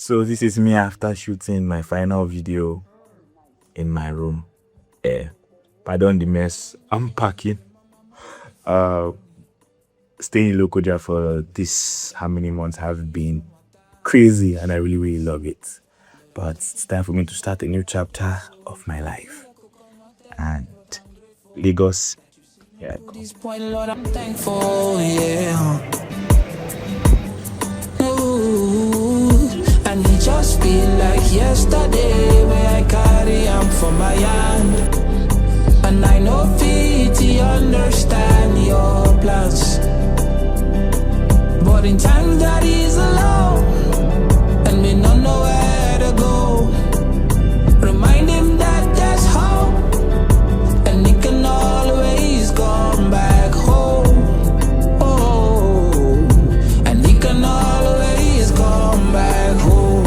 So this is me after shooting my final video in my room. Pardon the mess. I'm packing. Staying in 𝗪𝗁𝗪𝗃𝗃 for this how many months have been crazy, and I really love it. But it's time for me to start a new chapter of my life. And Lagos, yeah. At this point, Lord, I'm thankful, yeah. Ooh, and it just feel like yesterday where I carry am for my hand. And I know fit to understand your plans. But in times that is alone, and we don't know where to go, remind him that there's hope, and he can always come back home. Oh, and he can always come back home.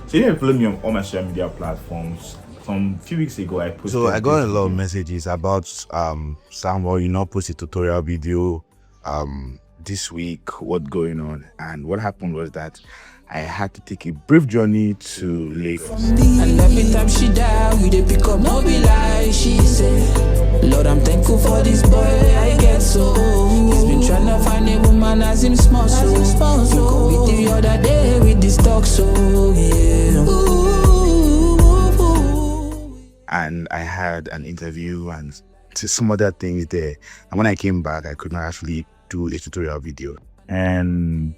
So you can follow me on all my social media platforms. From a few weeks ago, I posted. So I got a lot of messages about Samuel, post a tutorial video this week, what's going on. And what happened was that I had to take a brief journey to Lagos. And every time she die, we dey pick up, no be lie, she say, Lord, I'm thankful for this boy, I get so. He's been trying to find a woman as him small, so. He come with the other day with this talk, so, yeah. And I had an interview and some other things there. And when I came back, I could not actually do a tutorial video. And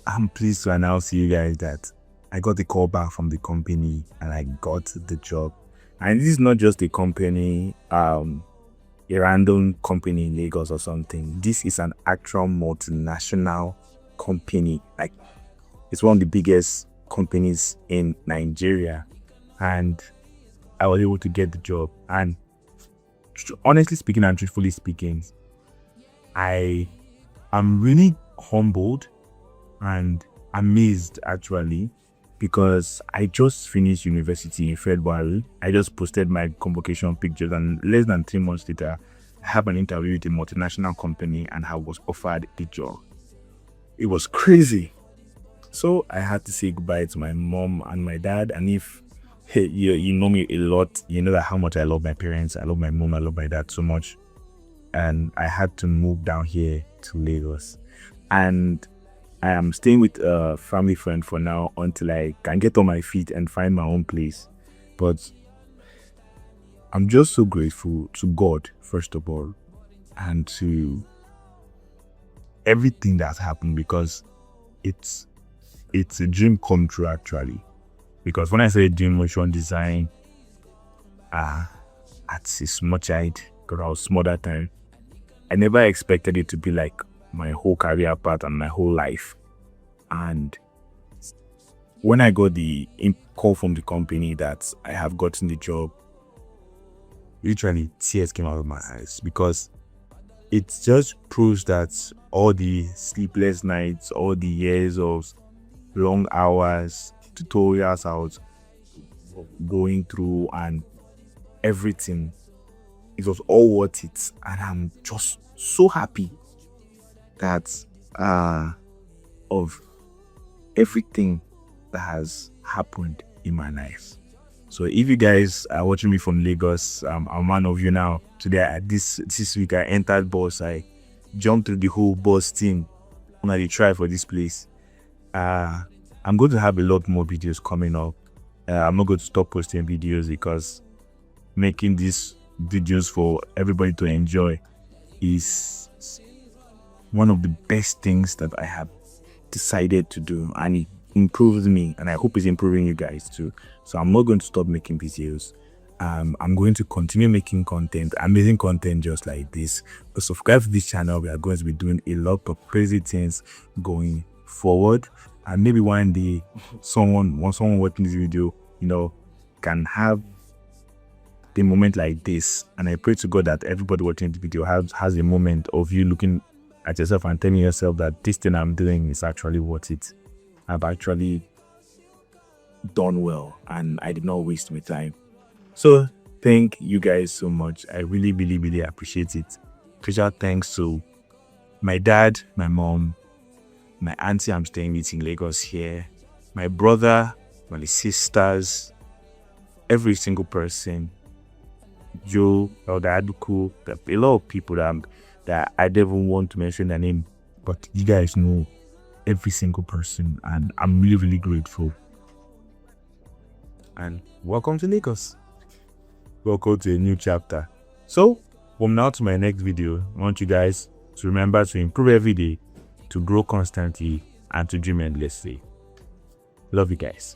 I'm pleased to announce to you guys that I got a call back from the company and I got the job. And this is not just a company, a random company in Lagos or something. This is an actual multinational company. Like, it's one of the biggest companies in Nigeria. And I was able to get the job. And honestly speaking and truthfully speaking, I am really humbled and amazed actually, because I just finished university in February. I just posted my convocation pictures, and less than 3 months later, I have an interview with a multinational company and I was offered a job. It was crazy. So I had to say goodbye to my mom and my dad. And if you know me a lot, you know that how much I love my parents. I love my mom, I love my dad so much. And I had to move down here to Lagos. And I am staying with a family friend for now until I can get on my feet and find my own place. But I'm just so grateful to God, first of all, and to everything that's happened, because it's a dream come true actually. Because when I say doing motion design at cie_𝗁𝗵𝗃𝗃𝗃, because I was small that time, I never expected it to be like my whole career path and my whole life. And when I got the call from the company that I have gotten the job, literally tears came out of my eyes, because it just proves that all the sleepless nights, all the years of long hours, tutorials I was going through and everything, it was all worth it. And I'm just so happy that of everything that has happened in my life. So if you guys are watching me from Lagos, I'm one of you now. Today, this week I entered bus. I jumped through the whole bus team when I try for this place. I'm going to have a lot more videos coming up. I'm not going to stop posting videos, because making these videos for everybody to enjoy is one of the best things that I have decided to do, and it improves me, and I hope it's improving you guys too. So I'm not going to stop making videos. I'm going to continue making content, amazing content just like this. So subscribe to this channel. We are going to be doing a lot of crazy things going forward, and maybe one day someone watching this video can have the moment like this. And I pray to God that everybody watching the video has a moment of you looking at yourself and telling yourself that this thing I'm doing is actually worth it. I've actually done well and I did not waste my time. So thank you guys so much. I really, really, really appreciate it. Special thanks to my dad, my mom, my auntie I'm staying with in Lagos here, my brother, my sisters, every single person, Joe, Elder Aduku, a lot of people that I don't even want to mention their name, but you guys know every single person, and I'm really, really grateful. And welcome to Lagos. Welcome to a new chapter. So, from now to my next video, I want you guys to remember to improve every day, to grow constantly, and to dream endlessly. Love you guys.